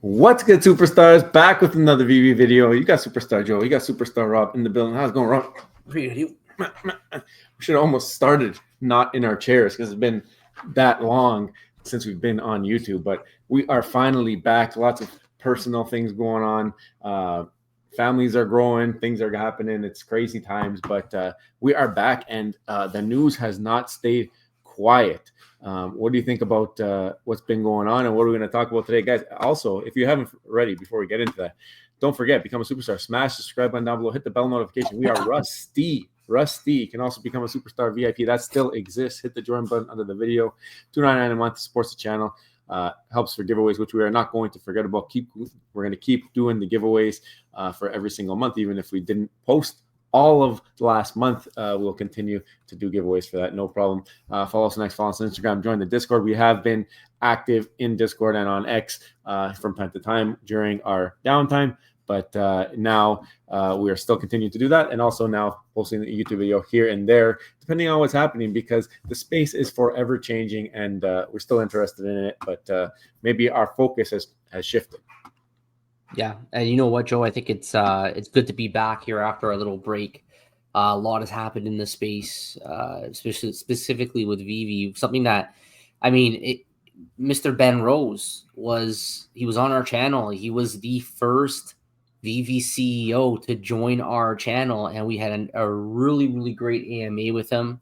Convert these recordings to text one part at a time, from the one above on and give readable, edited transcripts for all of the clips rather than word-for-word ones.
What's good, superstars? Back with another VV video. You got Superstar Joe. You got Superstar Rob in the building. How's it going, Rob? We should have almost started not in our chairs because it's been that long since we've been on YouTube. But we are finally back. Lots of personal things going on. Families are growing. Things are happening. It's crazy times. But we are back, and the news has not stayed quiet. What do you think about what's been going on, and what are we going to talk about today, guys? Also, if you haven't already, before we get into that, don't forget, become a superstar. Smash the subscribe button down below. Hit the bell notification. We are Rusty. You can also become a superstar VIP. That still exists. Hit the join button under the video. $2.99 a month supports the channel. Helps for giveaways, which we are not going to forget about. We're going to keep doing the giveaways for every single month, even if we didn't post all of the last month. We'll continue to do giveaways for that. No problem. Follow us next. Follow us on Instagram. Join the Discord. We have been active in Discord and on X from time to time during our downtime. But now we are still continuing to do that, and also now posting a YouTube video here and there, depending on what's happening, because the space is forever changing, and we're still interested in it. But maybe our focus has shifted. Yeah, and you know what, Joe? I think it's good to be back here after a little break. A lot has happened in the space, especially specifically with Veve. Something that, I mean, Mr. Ben Rose was on our channel. He was the first Veve CEO to join our channel, and we had a really, really great AMA with him.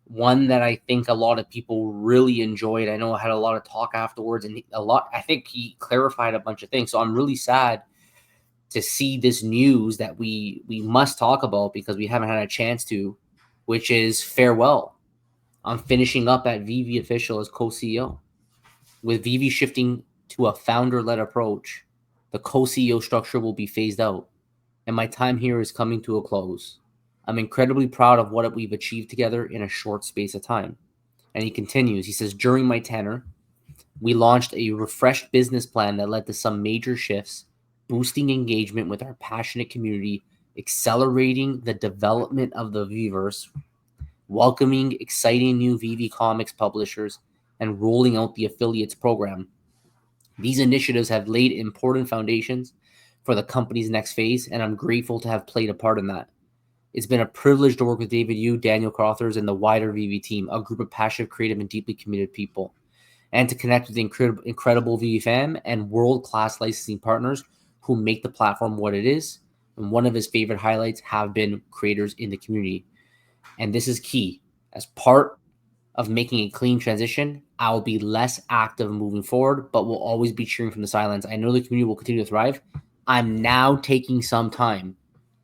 One that I think a lot of people really enjoyed. I know I had a lot of talk afterwards, and I think he clarified a bunch of things. So I'm really sad to see this news that we must talk about because we haven't had a chance to, which is farewell. I'm finishing up at Veve Official as co-CEO. With Veve shifting to a founder-led approach, the co-CEO structure will be phased out, and my time here is coming to a close. I'm incredibly proud of what we've achieved together in a short space of time. And he continues, he says, during my tenure, we launched a refreshed business plan that led to some major shifts, boosting engagement with our passionate community, accelerating the development of the Veverse, welcoming exciting new Veve Comics publishers, and rolling out the affiliates program. These initiatives have laid important foundations for the company's next phase, and I'm grateful to have played a part in that. It's been a privilege to work with David Yu, Daniel Crothers, and the wider Veve team, a group of passionate, creative, and deeply committed people, and to connect with the incredible Veve fam and world-class licensing partners who make the platform what it is. And one of his favorite highlights have been creators in the community. And this is key. As part of making a clean transition, I will be less active moving forward, but will always be cheering from the sidelines. I know the community will continue to thrive. I'm now taking some time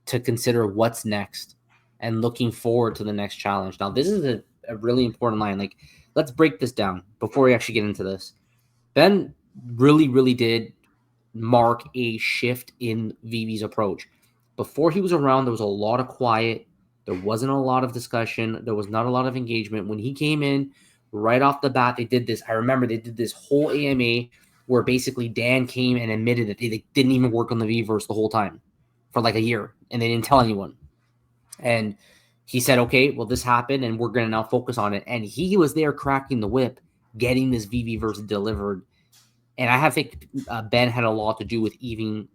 to consider what's next and looking forward to the next challenge. Now, this is a really important line. Like, let's break this down before we actually get into this. Ben really, really did mark a shift in Veve's approach. Before he was around, there was a lot of quiet. There wasn't a lot of discussion. There was not a lot of engagement. When he came in, right off the bat, they did this. I remember they did this whole AMA where basically Dan came and admitted that they didn't even work on the Veverse the whole time for like a year, and they didn't tell anyone. And he said, okay, well, this happened, and we're going to now focus on it. And he was there cracking the whip, getting this Veveverse delivered. And I think Ben had a lot to do with even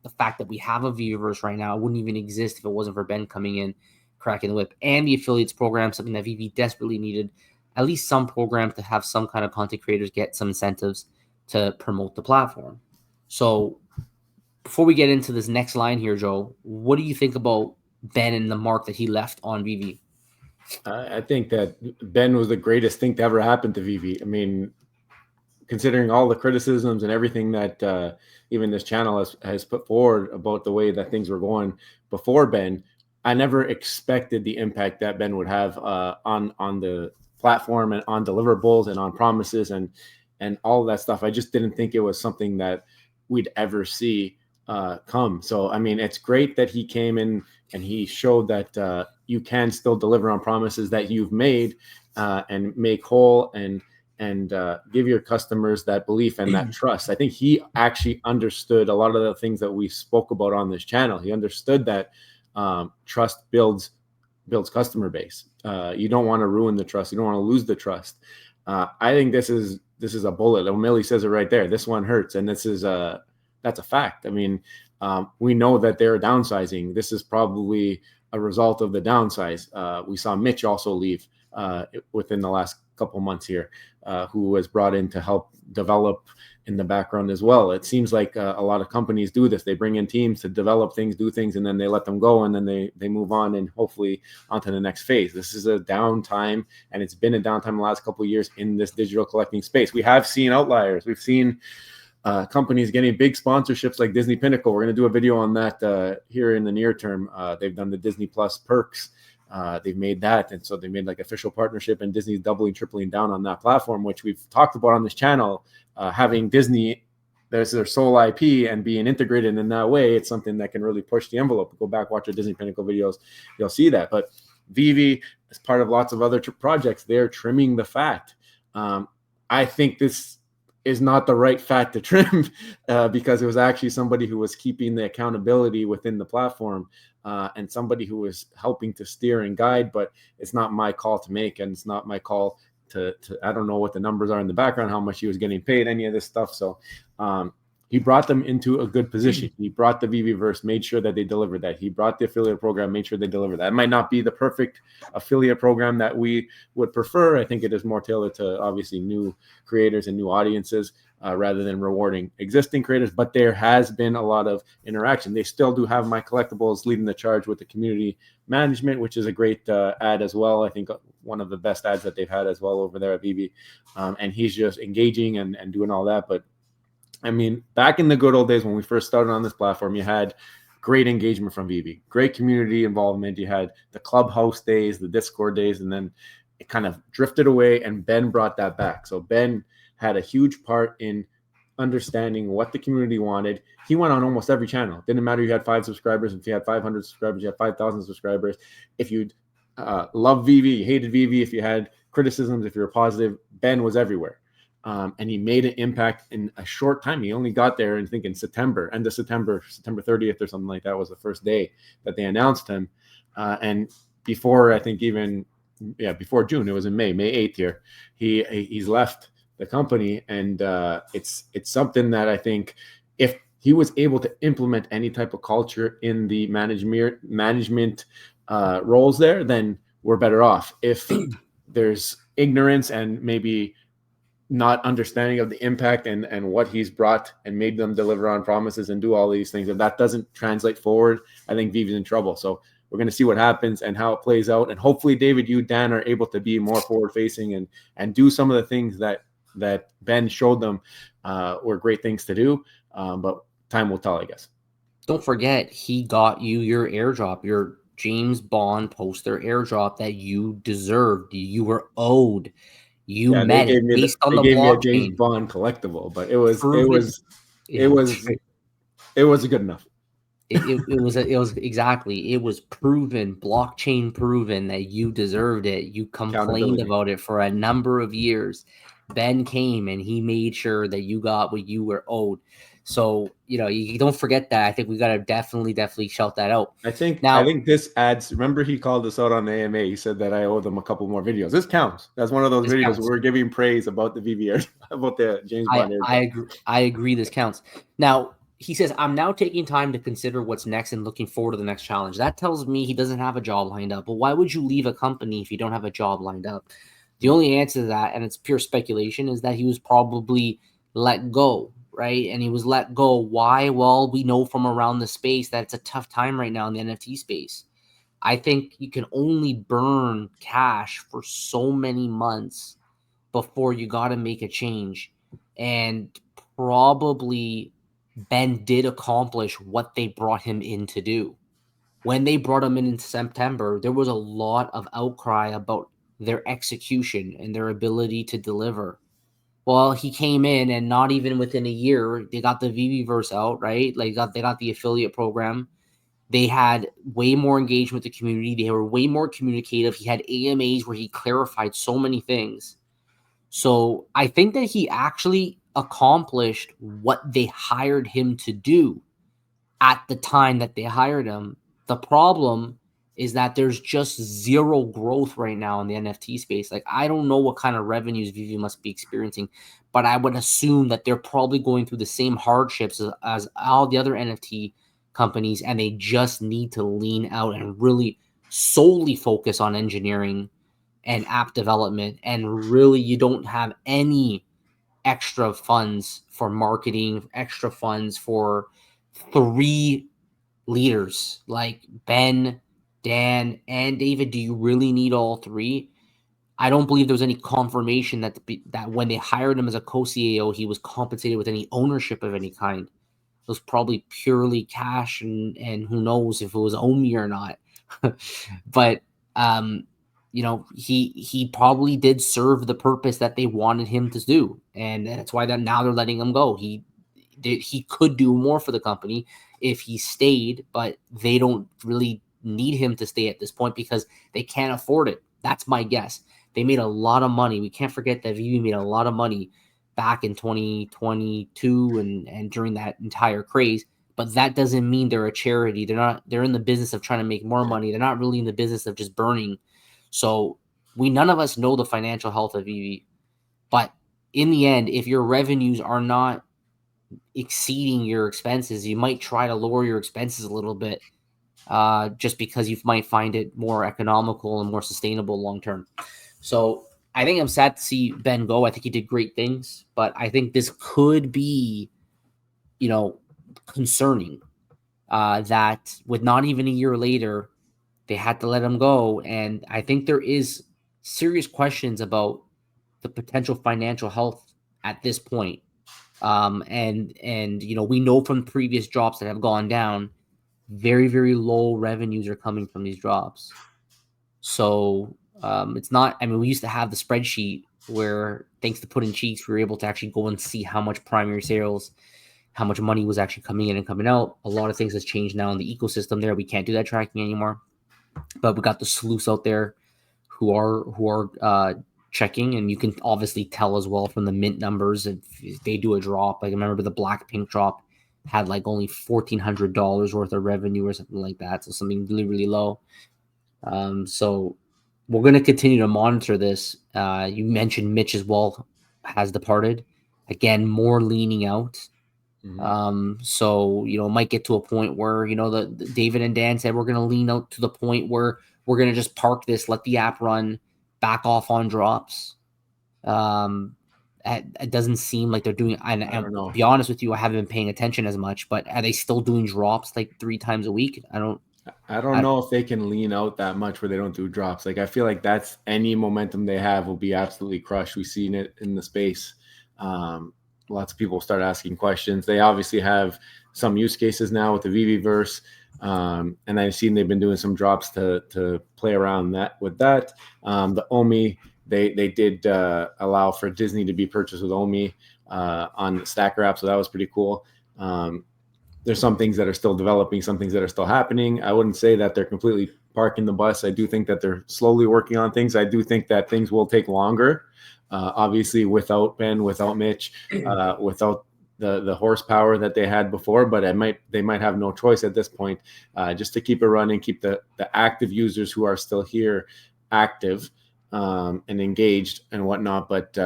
the fact that we have a Veveverse right now. It wouldn't even exist if it wasn't for Ben coming in, cracking the whip. And the affiliates program, something that Veve desperately needed, at least some programs to have some kind of content creators get some incentives to promote the platform. So before we get into this next line here, Joe, what do you think about Ben and the mark that he left on Veve? I think that Ben was the greatest thing to ever happen to Veve. I mean, considering all the criticisms and everything that even this channel has put forward about the way that things were going before Ben, I never expected the impact that Ben would have on the platform and on deliverables and on promises and all of that stuff. I just didn't think it was something that we'd ever see come. So, I mean, it's great that he came in and he showed that you can still deliver on promises that you've made and make whole and give your customers that belief and that trust. I think he actually understood a lot of the things that we spoke about on this channel. He understood that trust builds customer base. You don't want to ruin the trust. You don't want to lose the trust. I think this is a bullet. Millie says it right there. This one hurts, and this is that's a fact. I mean, we know that they're downsizing. This is probably a result of the downsize. We saw Mitch also leave within the last couple months here, who was brought in to help develop in the background as well. It seems like a lot of companies do this. They bring in teams to develop things, do things, and then they let them go, and then they move on and hopefully onto the next phase. This is a downtime, and it's been a downtime the last couple of years in this digital collecting space. We have seen outliers. We've seen companies getting big sponsorships like Disney Pinnacle. We're going to do a video on that here in the near term. They've done the Disney Plus perks. They've made that, and so they made like official partnership, and Disney's doubling, tripling down on that platform, which we've talked about on this channel. Having Disney, there's their sole IP, and being integrated in that way, it's something that can really push the envelope. Go back, watch our Disney Pinnacle videos, you'll see that. But Veve, as part of lots of other projects, they're trimming the fat. I think this is not the right fat to trim because it was actually somebody who was keeping the accountability within the platform and somebody who was helping to steer and guide, but it's not my call to make, and it's not my call to I don't know what the numbers are in the background, how much he was getting paid, any of this stuff. So he brought them into a good position. He brought the Veveverse, made sure that they delivered that. He brought the affiliate program, made sure they delivered that. It might not be the perfect affiliate program that we would prefer. I think it is more tailored to obviously new creators and new audiences rather than rewarding existing creators. But there has been a lot of interaction. They still do have My Collectibles leading the charge with the community management, which is a great ad as well. I think one of the best ads that they've had as well over there at Veve. And he's just engaging and doing all that. But I mean, back in the good old days when we first started on this platform, you had great engagement from Veve, great community involvement. You had the Clubhouse days, the Discord days, and then it kind of drifted away, and Ben brought that back. So Ben had a huge part in understanding what the community wanted. He went on almost every channel. Didn't matter if you had 5 subscribers, if you had 500 subscribers, you had 5,000 subscribers. If you loved Veve, you hated Veve, if you had criticisms, if you were positive, Ben was everywhere. And he made an impact in a short time. He only got there, I think, in September, end of September 30th or something like that was the first day that they announced him. And before, I think before June, it was in May 8th here, he's left the company. And it's something that I think if he was able to implement any type of culture in the management roles there, then we're better off. If there's ignorance and maybe not understanding of the impact and what he's brought and made them deliver on promises and do all these things, if that doesn't translate forward, I think Veve's in trouble. So we're going to see what happens and how it plays out. And hopefully David, you, Dan, are able to be more forward facing and do some of the things that Ben showed them were great things to do. But time will tell, I guess. Don't forget, he got you your airdrop, your James Bond poster airdrop that you deserved. You were owed. You met it based on the blockchain. They gave me a James Bond collectible, but it was good enough. It was exactly. It was proven, blockchain proven that you deserved it. You complained about it for a number of years. Ben came and he made sure that you got what you were owed. So, you don't forget that. I think we got to definitely shout that out. I think this adds, remember he called us out on the AMA. He said that I owe them a couple more videos. This counts. That's one of those videos where we're giving praise about the Veve, about the James Bond. I agree. This counts. Now, he says, I'm now taking time to consider what's next and looking forward to the next challenge. That tells me he doesn't have a job lined up. But why would you leave a company if you don't have a job lined up? The only answer to that, and it's pure speculation, is that he was probably let go. Right. And he was let go. Why? Well, we know from around the space that it's a tough time right now in the NFT space. I think you can only burn cash for so many months before you got to make a change. And probably Ben did accomplish what they brought him in to do. When they brought him in September, there was a lot of outcry about their execution and their ability to deliver. Well, he came in and not even within a year, they got the Veveverse out, right? Like they got the affiliate program. They had way more engagement with the community. They were way more communicative. He had AMAs where he clarified so many things. So I think that he actually accomplished what they hired him to do at the time that they hired him. The problem is that there's just zero growth right now in the NFT space. Like, I don't know what kind of revenues Vivi must be experiencing, but I would assume that they're probably going through the same hardships as all the other NFT companies, and they just need to lean out and really solely focus on engineering and app development. And really, you don't have any extra funds for marketing, extra funds for 3 leaders like Ben, Dan, and David. Do you really need all 3? I don't believe there was any confirmation that when they hired him as a co-CEO, he was compensated with any ownership of any kind. It was probably purely cash, and who knows if it was Omi or not. But he probably did serve the purpose that they wanted him to do, and that's why now they're letting him go. He could do more for the company if he stayed, but they don't really need him to stay at this point because they can't afford it. That's my guess. They made a lot of money. We can't forget that Vivi made a lot of money back in 2022 and during that entire craze. But that doesn't mean they're a charity. They're in the business of trying to make more money. They're not really in the business of just burning. So none of us know the financial health of Vivi. But in the end, if your revenues are not exceeding your expenses, you might try to lower your expenses a little bit, just because you might find it more economical and more sustainable long term. So I think I'm sad to see Ben go. I think he did great things, but I think this could be, concerning, that with not even a year later, they had to let him go. And I think there is serious questions about the potential financial health at this point. And we know from previous drops that have gone down, very, very low revenues are coming from these drops. So it's not, we used to have the spreadsheet where, thanks to Put in Cheeks, we were able to actually go and see how much primary sales, how much money was actually coming in and coming out. A lot of things has changed now in the ecosystem there. We can't do that tracking anymore, but we got the sleuths out there who are checking, and you can obviously tell as well from the mint numbers if they do a drop. Like, I remember the Blackpink drop had like only $1,400 worth of revenue or something like that, so something really, really low. So we're going to continue to monitor this. You mentioned Mitch as well has departed. Again, more leaning out. So it might get to a point where the David and Dan said we're going to lean out to the point where we're going to just park this, let the app run, back off on drops. It doesn't seem like they're doing. And to be honest with you, I haven't been paying attention as much. But are they still doing drops like 3 times a week? I don't know if they can lean out that much where they don't do drops. Like, I feel like that's any momentum they have will be absolutely crushed. We've seen it in the space. Lots of people start asking questions. They obviously have some use cases now with the Viviverse. And I've seen they've been doing some drops to play around with that. The Omi, they did allow for Disney to be purchased with Omi on the Stacker app, so that was pretty cool. There's some things that are still developing, some things that are still happening. I wouldn't say that they're completely parking the bus. I do think that they're slowly working on things. I do think that things will take longer. Obviously, without Ben, without Mitch, without the horsepower that they had before, but they might have no choice at this point, just to keep it running, keep the active users who are still here active and engaged and whatnot. But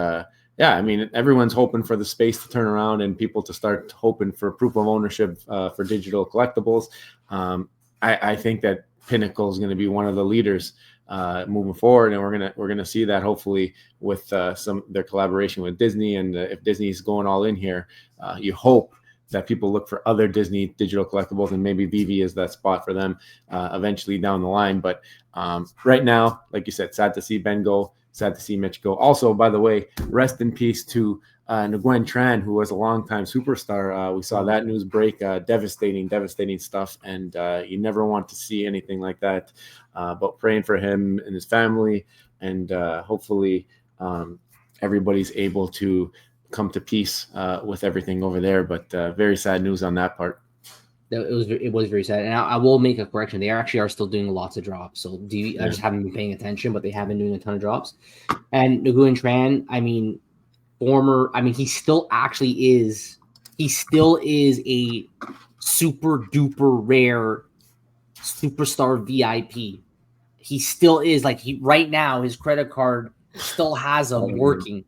everyone's hoping for the space to turn around and people to start hoping for proof of ownership for digital collectibles. I think that Pinnacle is going to be one of the leaders moving forward, and we're gonna see that hopefully with their collaboration with Disney. And if Disney's going all in here, you hope that people look for other Disney digital collectibles, and maybe Vivi is that spot for them eventually down the line. But right now, like you said, sad to see Ben go, sad to see Mitch go. Also, by the way, rest in peace to Nguyen Tran, who was a longtime superstar. We saw that news break. Devastating stuff, and you never want to see anything like that. But praying for him and his family, and hopefully everybody's able to come to peace with everything over there. But very sad news on that part. It was very sad, and I will make a correction. They actually are still doing lots of drops. So I just haven't been paying attention, but they have been doing a ton of drops. And Nguyen Tran, he still is a super duper rare superstar VIP. He still is like right now. His credit card still has him working.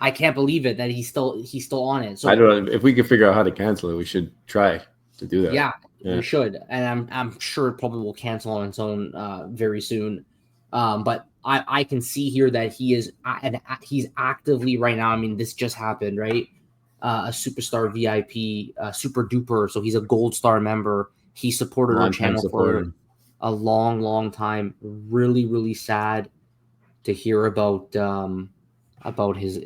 I can't believe it that he's still on it. So I don't know if we can figure out how to cancel it. We should try to do that. Yeah, we should, and I'm sure it probably will cancel on its own very soon. But I can see here that he's actively right now. I mean, this just happened, right? A superstar VIP, super duper. So he's a gold star member. He supported our channel for a long time. Really, really sad to hear about his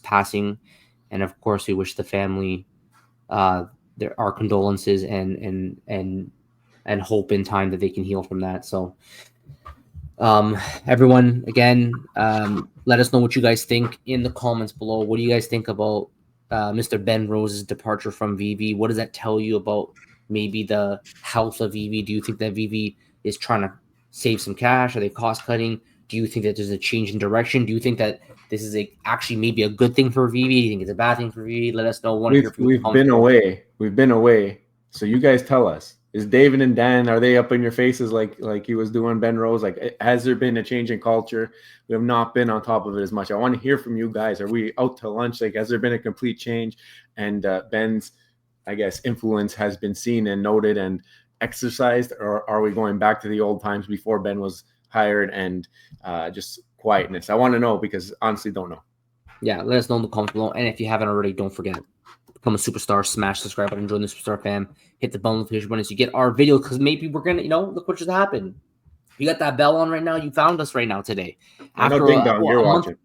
passing, and of course we wish the family our condolences and hope in time that they can heal from that. So everyone, again, let us know what you guys think in the comments below. What do you guys think about Mr. Ben Rose's departure from Veve? What does that tell you about maybe the health of Veve? Do you think that Veve is trying to save some cash? Are they cost cutting? Do you think that there's a change in direction? Do you think that this is actually maybe a good thing for Veve? Do you think it's a bad thing for Veve? Let us know. We've been away. We've been away. So you guys tell us. Is David and Dan, are they up in your faces like he was doing Ben Rose? Like, has there been a change in culture? We have not been on top of it as much. I want to hear from you guys. Are we out to lunch? Like, has there been a complete change? And Ben's, I guess, influence has been seen and noted and exercised, or are we going back to the old times before Ben was hired and just quietness? I want to know because honestly don't know. Yeah, let us know in the comments below. And if you haven't already, don't forget, become a superstar, smash the subscribe button, join the superstar fam, hit the bell notification button so you get our video, because maybe we're gonna, look what just happened. You got that bell on right now. You found us right now today. After Ding Dong, you're watching.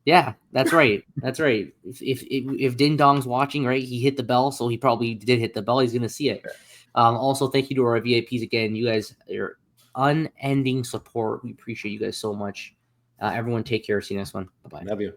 Yeah, that's right. That's right. If Ding Dong's watching, right, he hit the bell, so he probably did hit the bell. He's gonna see it. Also, thank you to our VIPs again. You guys, your unending support. We appreciate you guys so much. Everyone, take care. See you next one. Bye bye. Love you.